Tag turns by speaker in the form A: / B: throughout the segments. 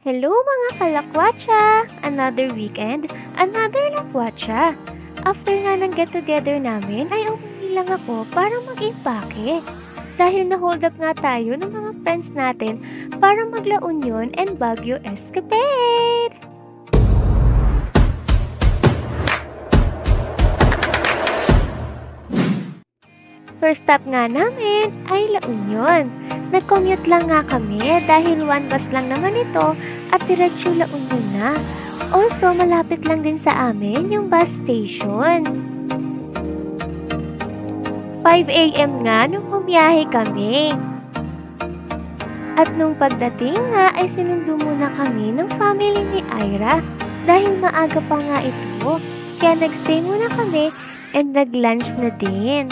A: Hello mga kalakwatsa! Another weekend, another lakwatsa. After nga ng get-together namin ay umuwi lang ako para mag-impake. Dahil na-hold up nga tayo ng mga friends natin para magla Union and Baguio escapade! First stop nga namin ay La Union. Nag-commute lang nga kami dahil one bus lang naman ito at diretso La Union na. Also, malapit lang din sa amin yung bus station. 5 AM nga nung bumiyahe kami. At nung pagdating nga ay sinundo muna kami ng family ni Ira dahil maaga pa nga ito. Kaya nagstay muna kami and nag-lunch na din.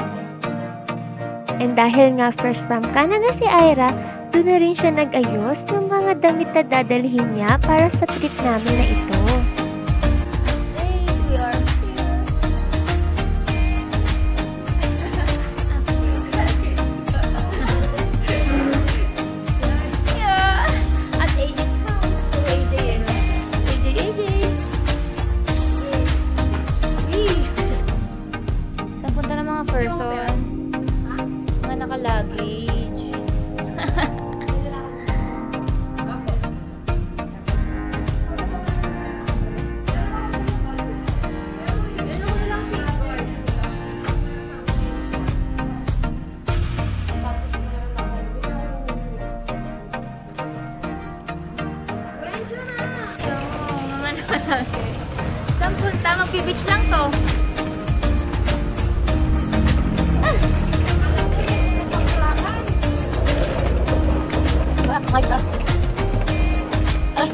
A: And dahil nga fresh from Canada si Ira, doon na rin siya nag-ayos ng mga damit na dadalhin niya para sa trip namin na ito.
B: Hey, we are here. Yeah. At AJ's house. AJ and AJ. Saan punta ng mga person? Mga naka-luggage. Saan punta? Magbi-beach lang to. My God. Ay.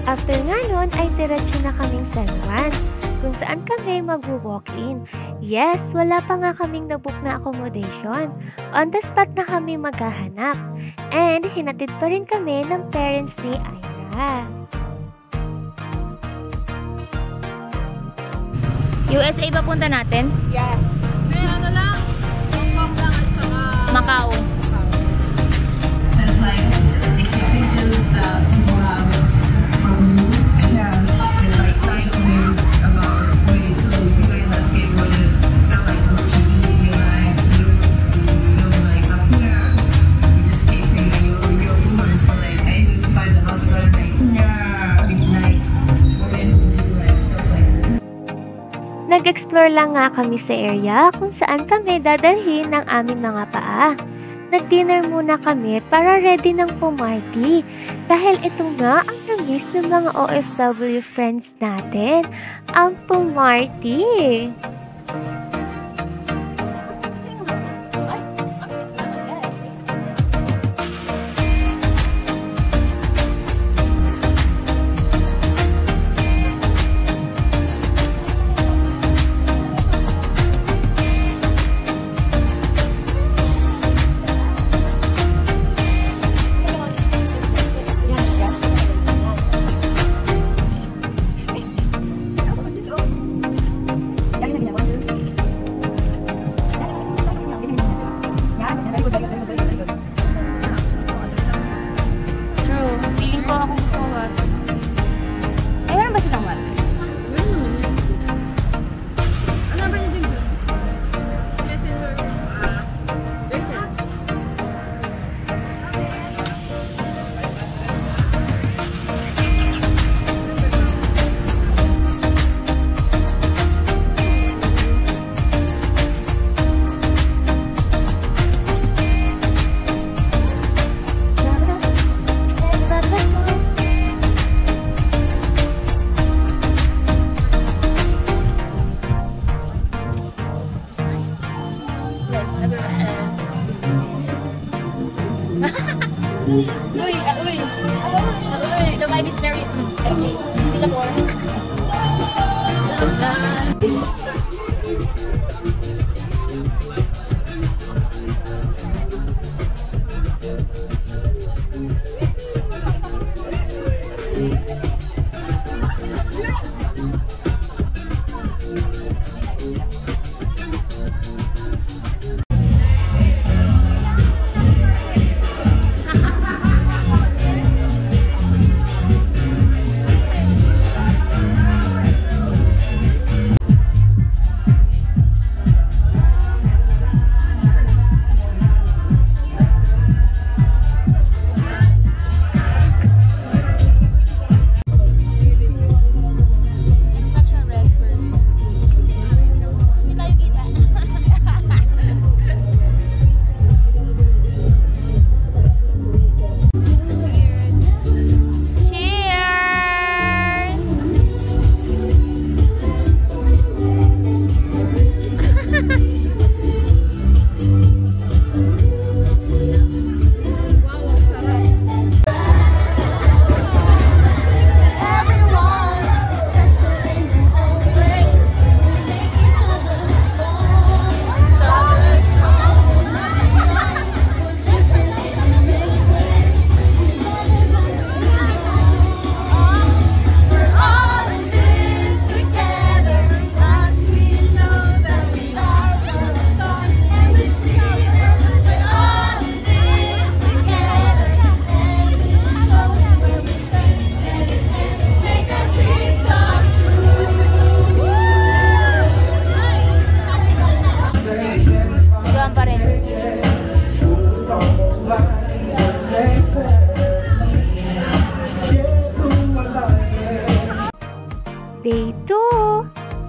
A: After nga nun ay diretso na kaming San Juan, kung saan kami mag-walk-in. Yes, wala pa nga kaming nabook na accommodation. On the spot na kami maghahanap. And hinatid pa rin kami ng parents ni Ira.
B: USA ba punta natin?
C: Yes. May ano lang, Hong Kong lang at saka
B: Macau.
D: That's like expectations that people have from you. Yeah. It's like sideways about ways. So you guys that skateboard is not like what you do in your life. So you go to school, you know, like up here, you just skating and you're woman. So like I need to find the house where I'm like, yeah, like women who do like stuff like this.
A: Nag-explore lang nga kami sa area kung saan kami dadalhin ng aming mga paa. Nag-dinner muna kami para ready ng pumarty dahil ito nga ang na-miss ng mga OFW friends natin, ang pumarty.
B: True. Feeling ko ako gusto ko bus. Ay, meron ba silang water?
C: meron naman yun. Ano ba niya din dun? Messenger. Listen.
B: Uy! The vibe is very... Okay. Singapore.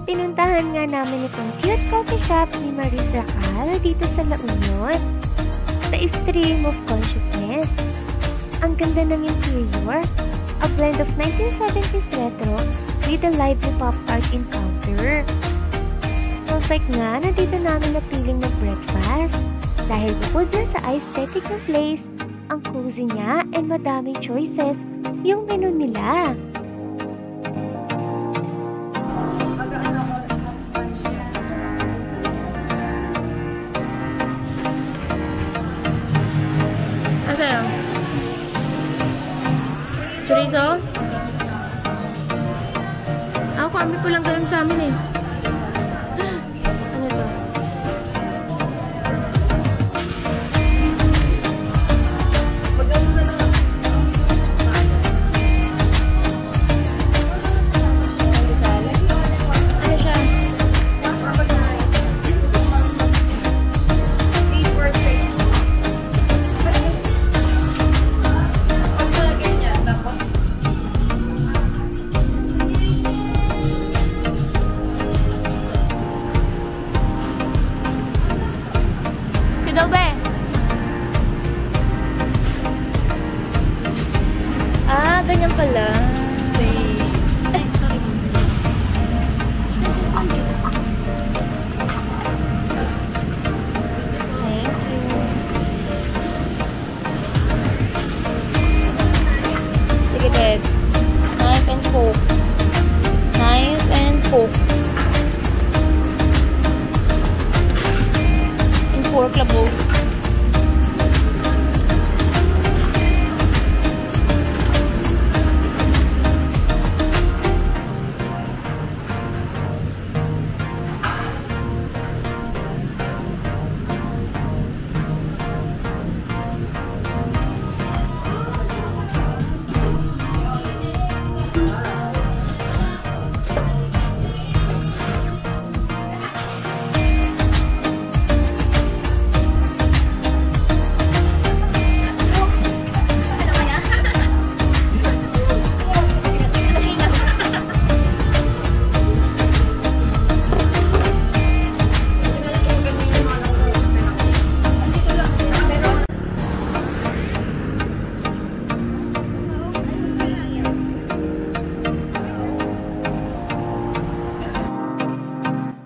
A: Pinuntahan nga namin itong cute coffee shop ni Maris Racal dito sa La Union, sa Stream of Consciousness. Ang ganda ng interior, a blend of 1970s retro with a lively pop art encounter. Sounds like nga nandito namin napiling mag-breakfast dahil bukod na sa aesthetic ng place, ang cozy niya and madaming choices yung menu nila.
B: Ano? Chorizo? Ako, kami po lang ganun sa amin eh. Ano to? Ano siya? Adobe. Ah, ganyan pala. Ay, sorry. Thank you. Sige, Debs. Knife and fork. Knife and fork. Pork labo.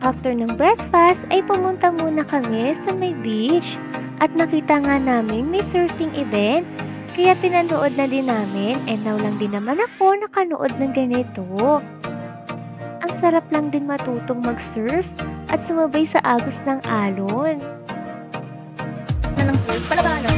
A: After ng breakfast ay pumunta muna kami sa may beach at nakita nga namin may surfing event kaya pinanood na din namin and now lang din naman ako nakanood ng ganito. Ang sarap lang din matutong mag-surf at sumabay sa agos ng alon.
B: Ano ng surf? Pala ba ano?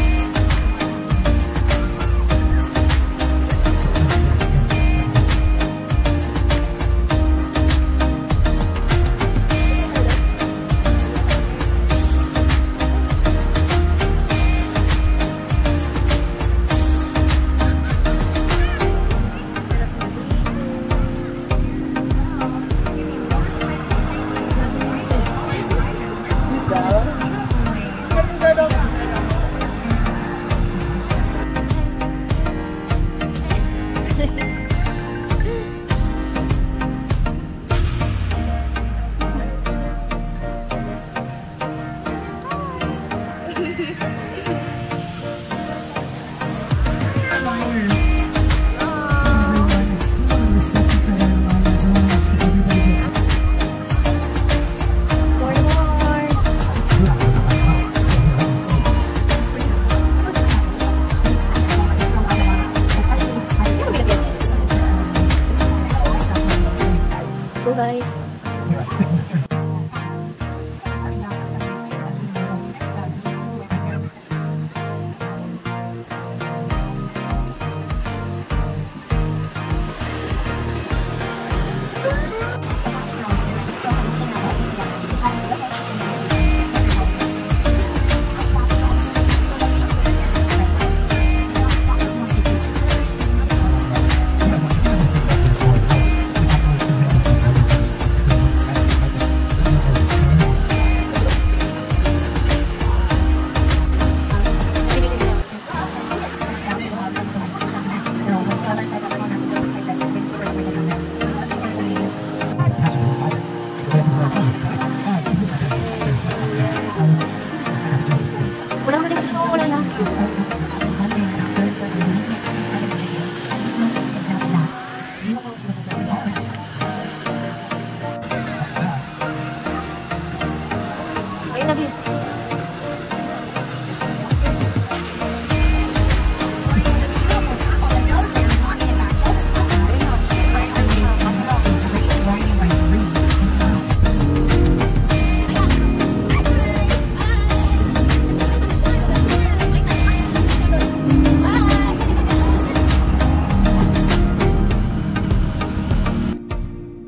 B: Go guys.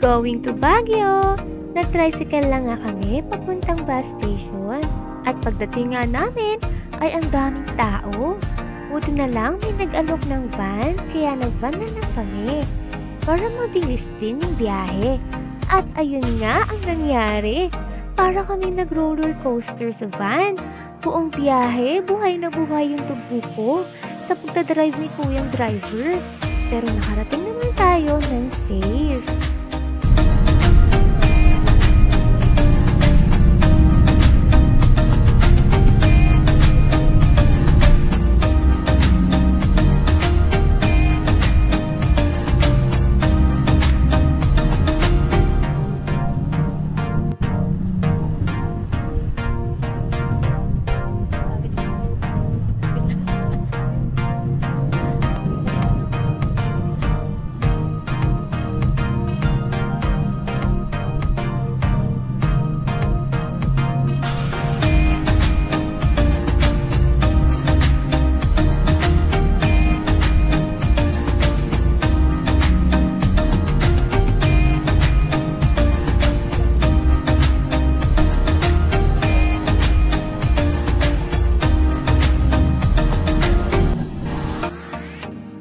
A: going to Baguio. Nag-tricycle lang nga kami papuntang bus station. At pagdating nga namin ay ang daming tao. Buti na lang may nag-alok ng van kaya nag-van na lang kami para mabilis din yung biyahe. At ayun nga ang nangyari. Para kami nag-roller coaster sa van. Buong biyahe, buhay na buhay yung tubo ko sa pagdadrive ni kuyang driver. Pero nakarating naman tayo ng safe.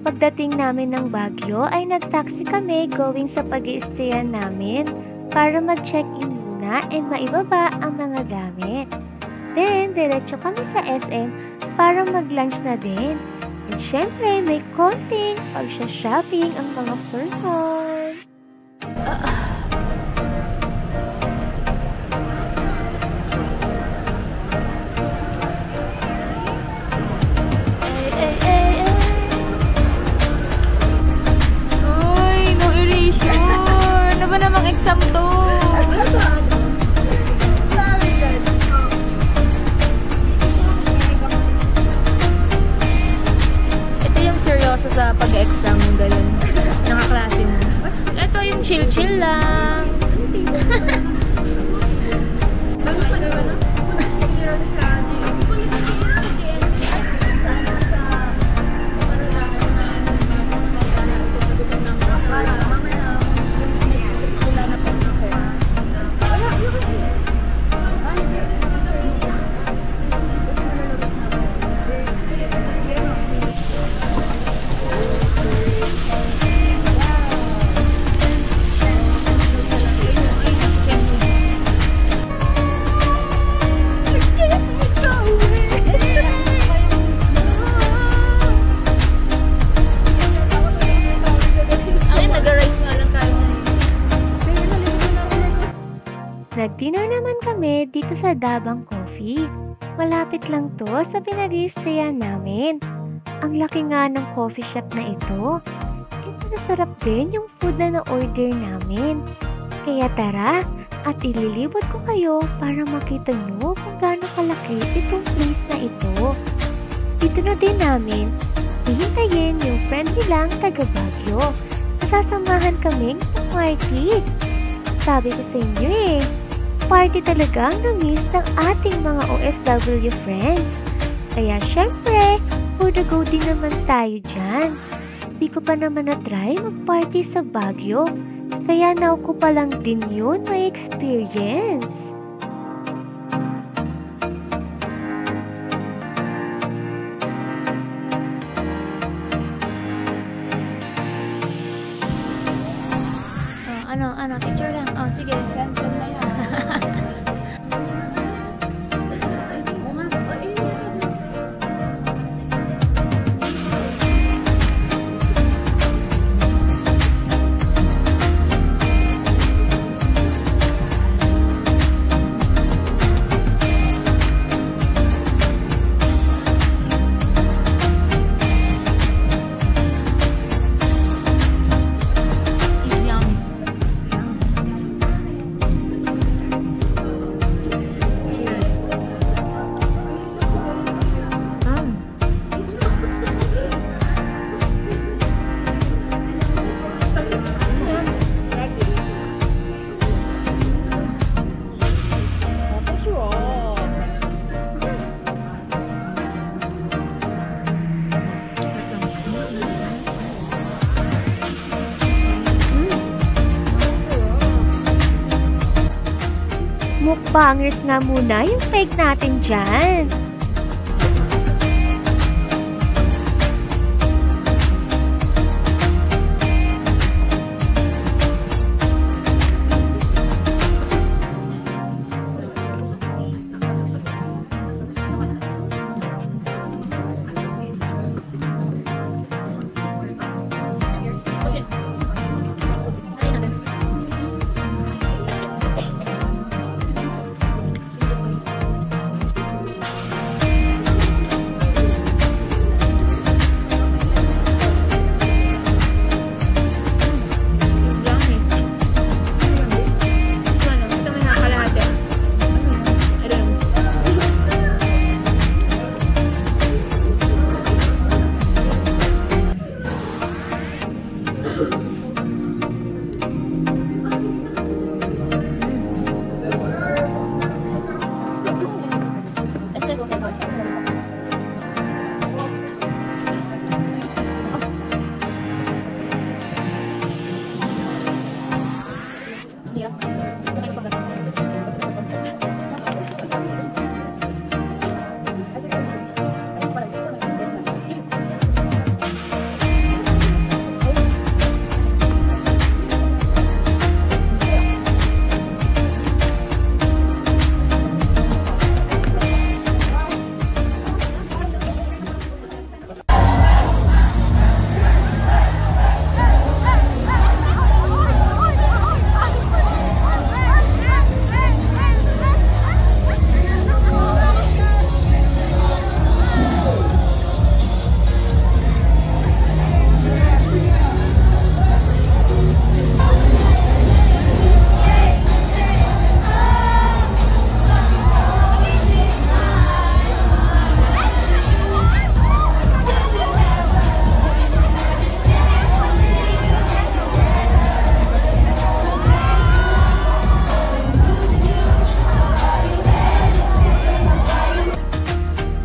A: Pagdating namin ng Baguio ay nag-taxi kami going sa pag-i-stayan namin para mag-check-in muna and maibaba ang mga gamit. Then, diretso kami sa SM para mag-lunch na din. And syempre, may konting pag-shopping ang mga person.
B: Ano ba namang exam to? Ito yung seryoso sa pag-exam mo ganun. Nakaklase mo. Ito yung chill-chill lang.
A: Nag-dinner naman kami dito sa Dabang Coffee. Malapit lang to sa pinag-i-stayan namin. Ang laki nga ng coffee shop na ito. Masarap din yung food na na-order namin. Kaya tara at ililibot ko kayo para makita nyo kung gaano kalaki itong place na ito. Dito na din namin hihintayin yung friend nilang taga Baguio. Masasamahan kaming party. Sabi ko sa inyo party talagang na-miss ng ating mga OFW friends. Kaya syempre, for the go din naman tayo dyan. Di ko pa naman na-try mag-party sa Baguio. Kaya now ko pa lang din yun may experience.
B: Ano, picture lang. Oh, sige. Send na yan.
A: Bangers nga muna yung fake natin dyan.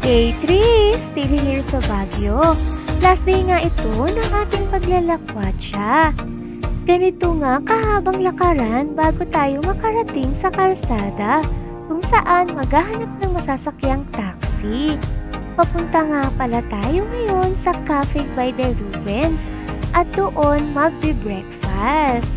A: Day 3, still here sa Baguio. Last day nga ito ng ating paglalakwatsa. Ganito nga kahabang lakaran bago tayo makarating sa kalsada kung saan maghahanap ng masasakyang taxi. Papunta nga pala tayo ngayon sa Cafe by the Rubens at doon magbe-breakfast.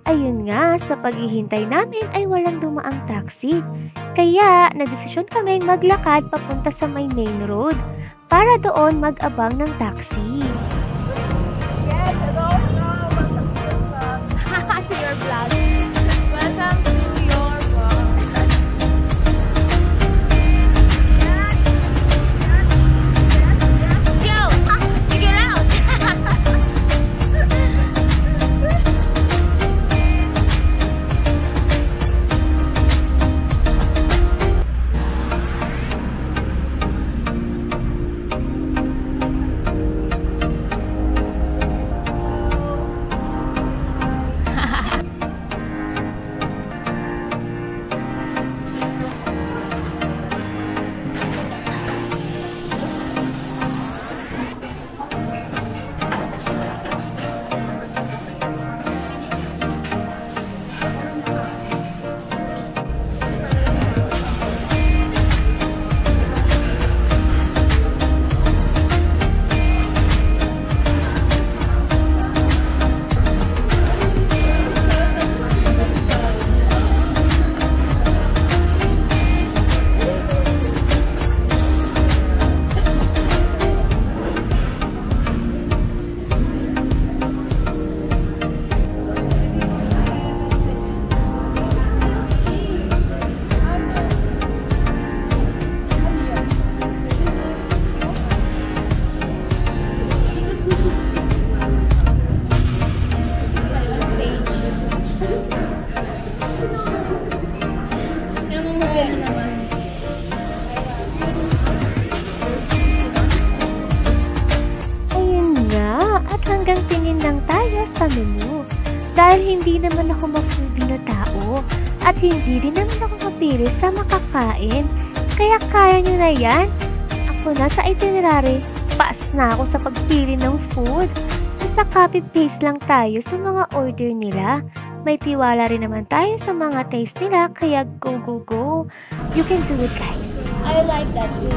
A: Ayun nga, sa paghihintay namin ay walang dumaang taxi. Kaya, nagdesisyon kaming maglakad papunta sa may main road para doon mag-abang ng taxi.
C: Yes, hello, welcome to your vlog. To your vlog. Welcome to your vlog. Yo, figure out.
A: dahil hindi naman ako ma-foodie na tao at hindi din naman ako mapili sa makakain. Kaya kaya nyo na yan. Ako na sa itinerary, pass na ako sa pagpili ng food. Basta copy-paste lang tayo sa mga order nila. May tiwala rin naman tayo sa mga taste nila, kaya go, go, go. You can do it, guys.
C: I like that too.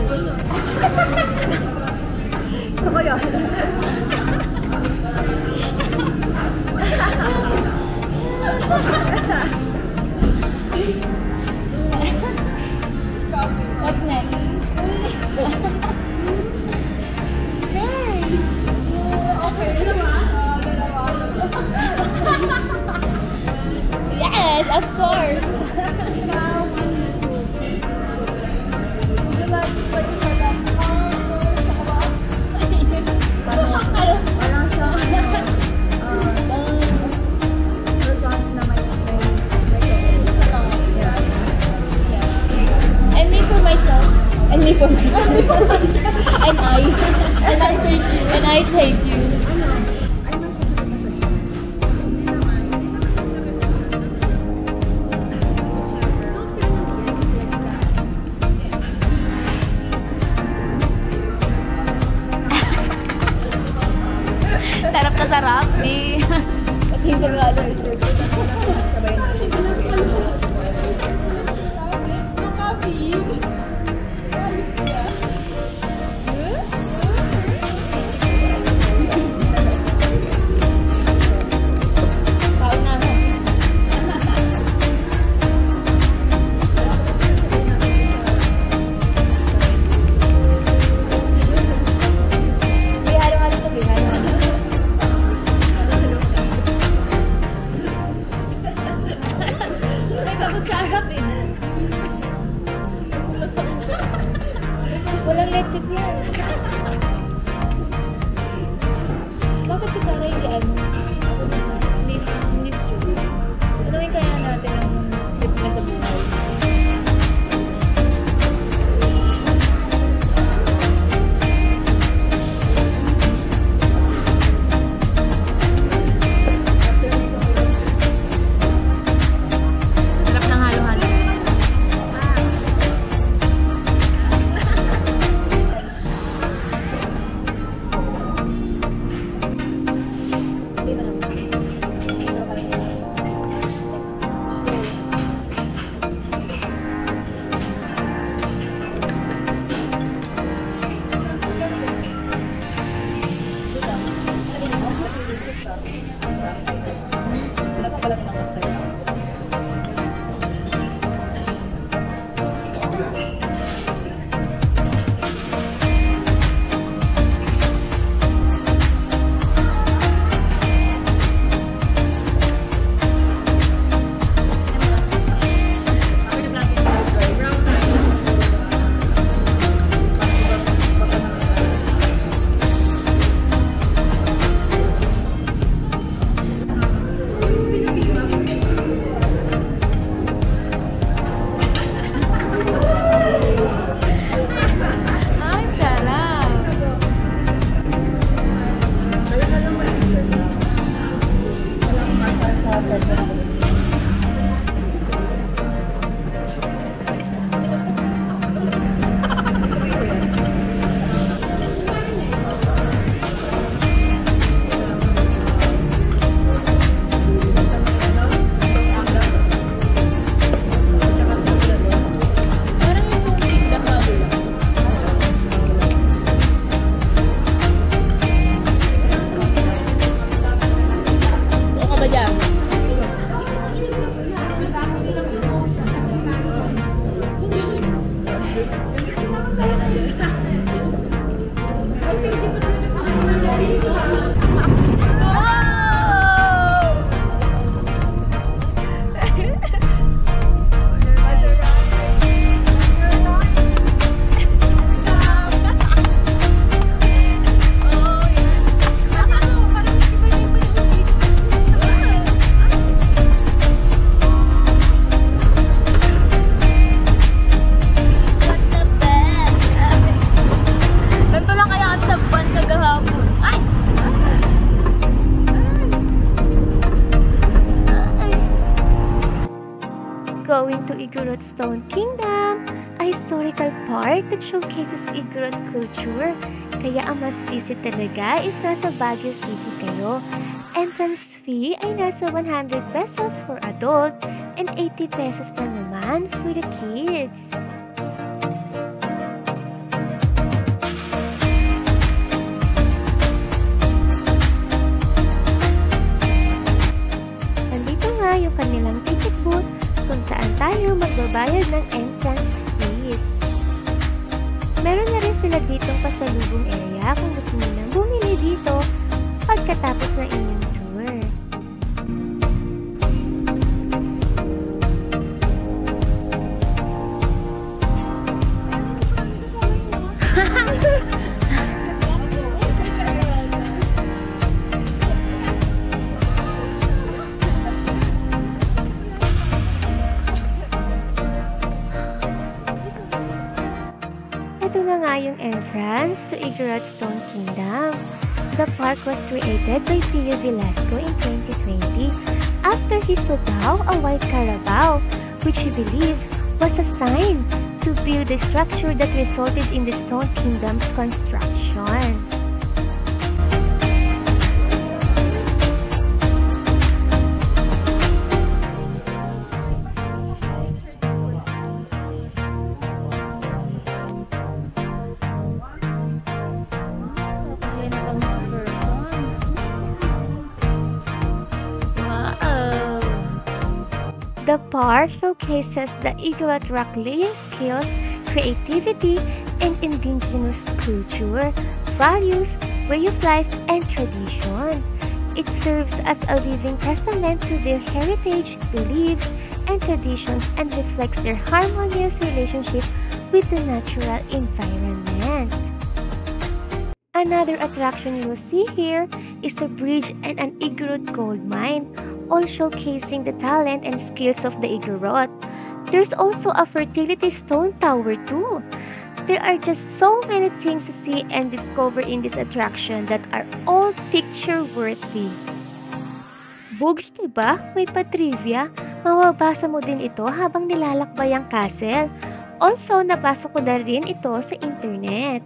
C: What's next? Yes, of course. And me for myself. And me for myself. And I take you.
B: Sarap na sarap, eh.
C: Walang lechip yan. Bakit si Sarah hindi ano? Miss Julie. Tanungin kaya natin ang trip na sa buhay.
B: Sarap ng halo-halo.
A: Stone Kingdom, a historical park that showcases Igorot culture. Kaya ang must visit talaga is nasa Baguio City kayo. Entrance fee ay nasa 100 pesos for adult and 80 pesos na naman for the kids. Nandito nga yung kanilang ticket booth kung saan tayo magbabayad ng entrance fees. Meron na rin sila ditong pasalubong area kung gusto nilang bumili dito pagkatapos ng inyong tour. Ito na nga yung entrance to Igorot Stone Kingdom. The park was created by Pio Velasco in 2020 after he saw daw a white carabao, which he believed was a sign to build the structure that resulted in the Stone Kingdom's construction.
B: Ayan na pang mga person. Wow!
A: The park showcases the Igorot rock laying skills, creativity, and indigenous culture, values, way of life, and tradition. It serves as a living testament to their heritage, beliefs, and traditions and reflects their harmonious relationship with the natural environment. Another attraction you will see here is a bridge and an Igorot gold mine, all showcasing the talent and skills of the Igorot. There's also a fertility stone tower too. There are just so many things to see and discover in this attraction that are all picture-worthy. Bugs, diba? May pa-trivia. Mababasa mo din ito habang nilalakbay ang castle. Also, nabasa ko na rin ito sa internet.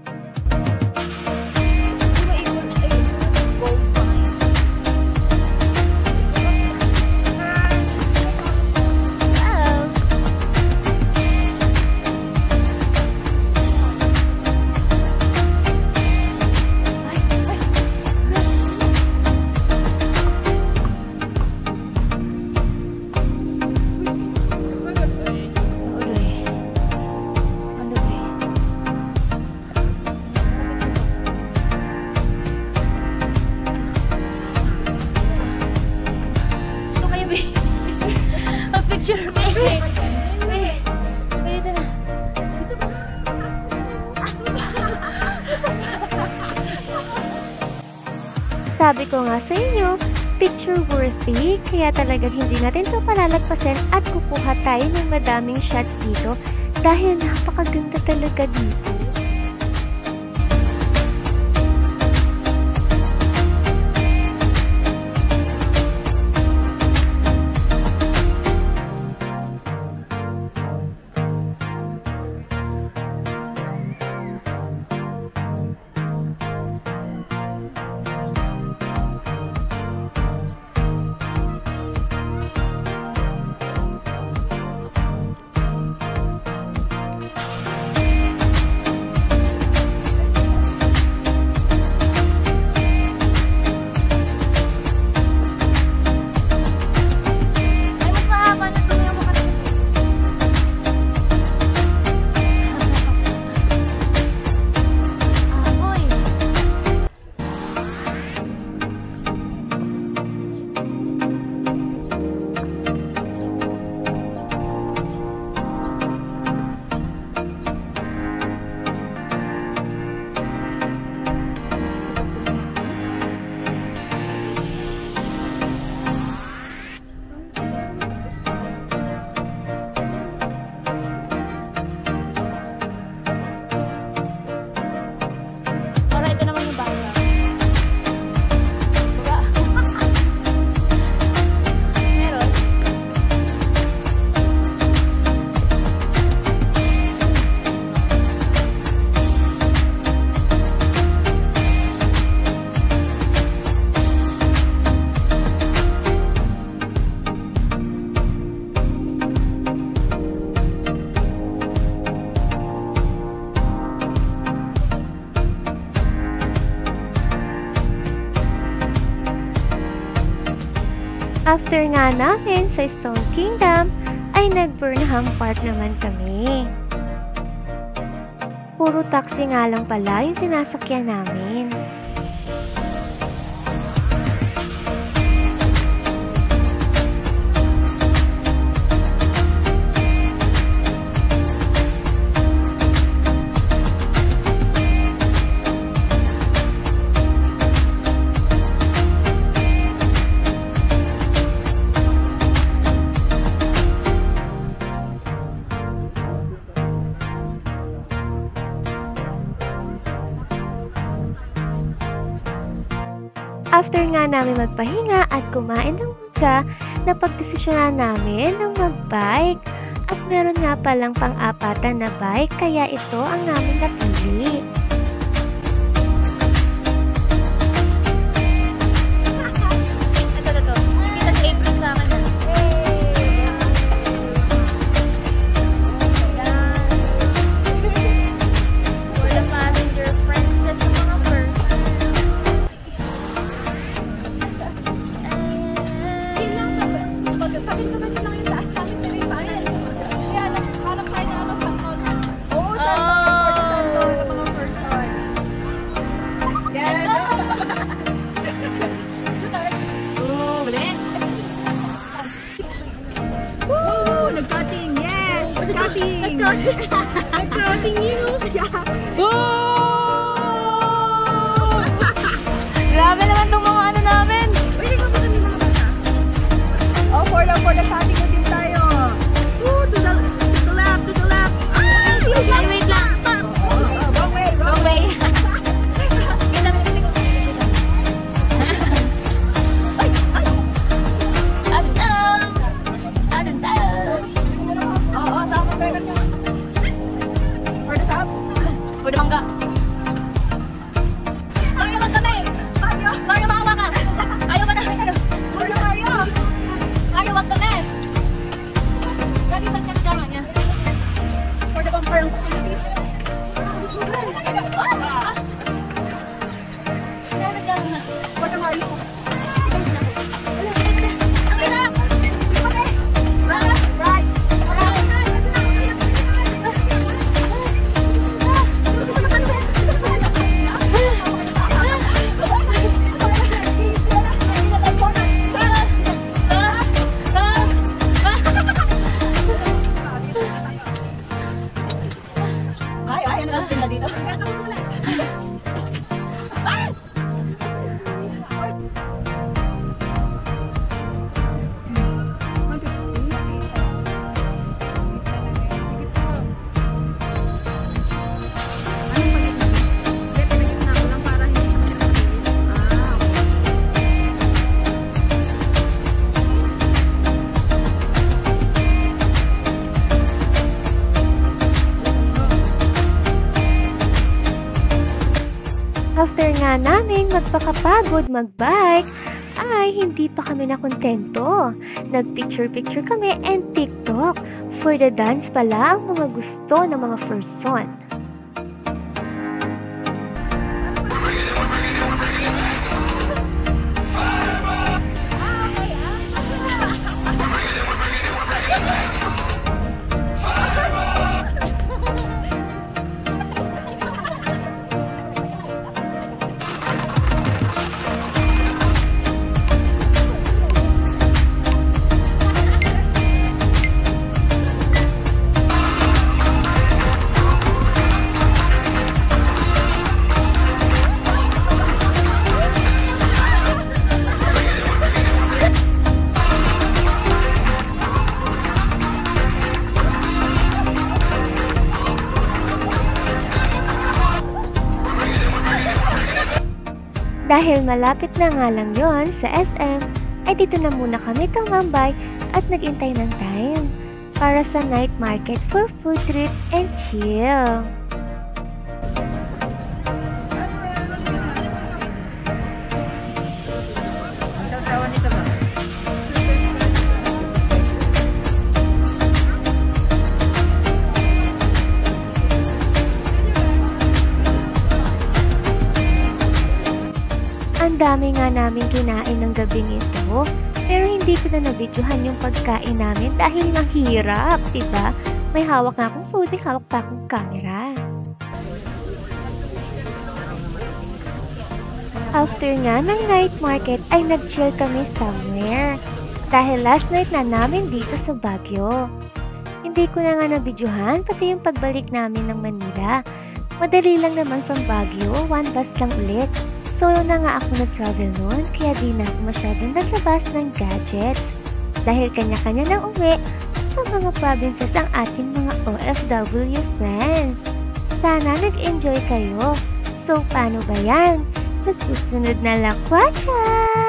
A: Sabi ko nga sa inyo, picture-worthy, kaya talagang hindi natin ito palalagpasin at kukuha tayo ng madaming shots dito dahil napakaganda talaga dito. After nga namin sa Stone Kingdom, ay nag-Burnham Park naman kami. Puro taxi nga lang pala yung sinasakyan namin. After nga namin magpahinga at kumain ng mangga, napagdesisyonan namin na mag-bike. At meron nga palang pang-apatan na bike, kaya ito ang namin napili.
B: Ito. Kita sa apron sa akin. For the passenger princess ng mga first.
E: Nag-cutting, yes! Nag-cutting! Nag-cutting yun!
B: Grabe naman itong mga ano namin.
E: Oh, for the cutting na din tayo. To the left, to the left.
B: Ay, wait lang.
E: Wrong way, wrong
B: Wrong way.
E: Oo, sama tayo niya. For the sub.
B: Pwede bangga. Mario, wag kami! Mario, baka ka! Ayaw ba na?
E: For the Mario.
B: Mario, wag kami! Lagi sa kanya niya.
E: For the bumper ang gusto niya, please. For the Mario.
B: Ang hirap!
E: Right. Ay, ano lang pinla dito?
A: After nga namin magpakapagod mag-bike, ay hindi pa kami nakontento. Nag-picture-picture kami and TikTok. For the dance pala ang mga gusto ng mga person. Dahil malapit na nga lang yon sa SM, ay dito na muna kami tumambay at nag-intay ng time para sa night market for food trip and chill. Ang dami nga namin kinain ng gabing ito. Pero hindi ko na nabidyohan yung pagkain namin dahil ang hirap, diba? May hawak na akong food, may hawak pa akong camera. After nga ng night market ay nag-chill kami somewhere. Dahil last night na namin dito sa Baguio. Hindi ko na nga nabidyohan pati yung pagbalik namin ng Manila. Madali lang naman from Baguio, 1 bus lang ulit. Solo na nga ako nag-travel noon kaya di na ako masyadong naglabas ng gadgets. Dahil kanya-kanya nang uwi sa mga provinces ang ating mga OFW friends. Sana nag-enjoy kayo. So paano ba yan? Sa susunod na lakwatsa!